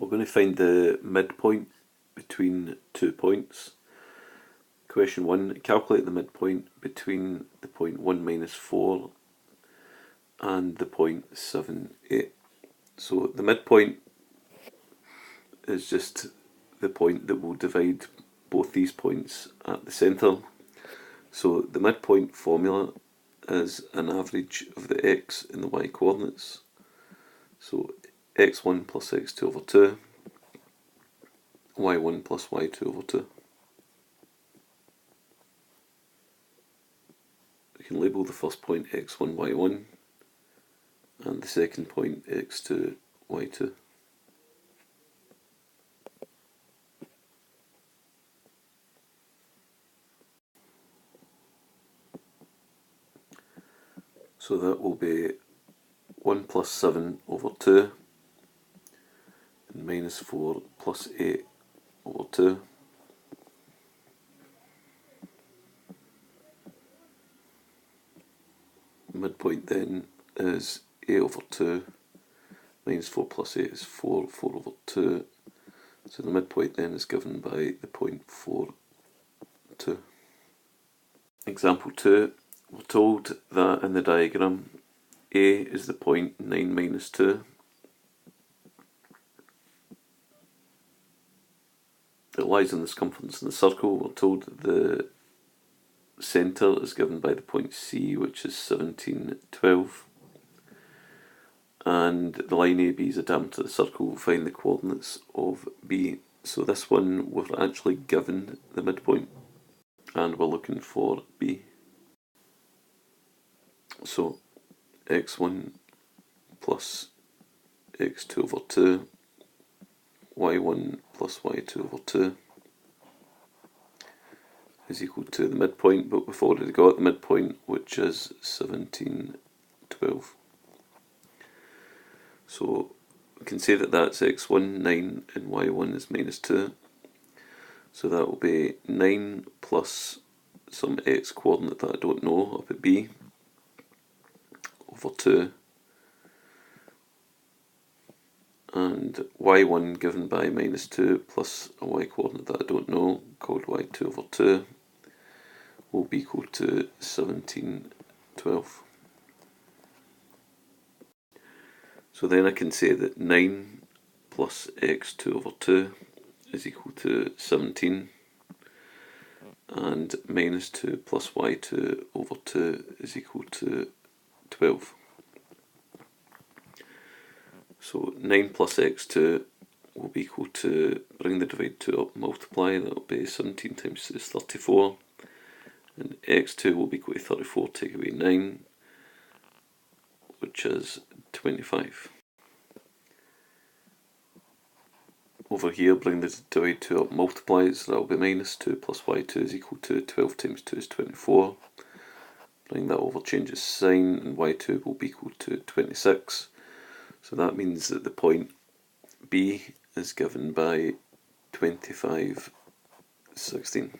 We're going to find the midpoint between 2 points. Question 1, calculate the midpoint between the point 1 minus 4 and the point 7, 8. So the midpoint is just the point that will divide both these points at the centre. So the midpoint formula is an average of the x and the y coordinates. So x1 plus x2 over 2, y1 plus y2 over 2. We can label the first point x1, y1 and the second point x2, y2. So that will be 1 plus 7 over 2 and minus 4 plus 8 over 2. Midpoint then is 8 over 2, minus 4 plus 8 is 4, 4 over 2. So the midpoint then is given by the point 4, 2. Example 2, we're told that in the diagram A is the point 9 minus 2. It lies in the circumference of the circle. We're told that the centre is given by the point C, which is 17, 12. And the line AB is a diameter to the circle. We'll find the coordinates of B. So this one, we're actually given the midpoint and we're looking for B. So x1 plus x2 over 2, y1 plus y2 over 2 is equal to the midpoint, but we've already got the midpoint, which is 17, 12. So we can say that that's x1, 9, and y1 is minus 2. So that will be 9 plus some x coordinate that I don't know up at B over 2, and y1 given by minus 2 plus a y coordinate that I don't know called y2 over 2 will be equal to 17, 12. So then I can say that 9 plus x2 over 2 is equal to 17, and minus 2 plus y2 over 2 is equal to 12. So 9 plus x2 will be equal to, bring the divide 2 up, multiply, that will be 17 times 2 is 34, and x2 will be equal to 34, take away 9, which is 25. Over here, bring the divide 2 up, multiply, so that will be minus 2 plus y2 is equal to 12 times 2 is 24. Bring that over, changes sign, and y2 will be equal to 26. So that means that the point B is given by 25, 16.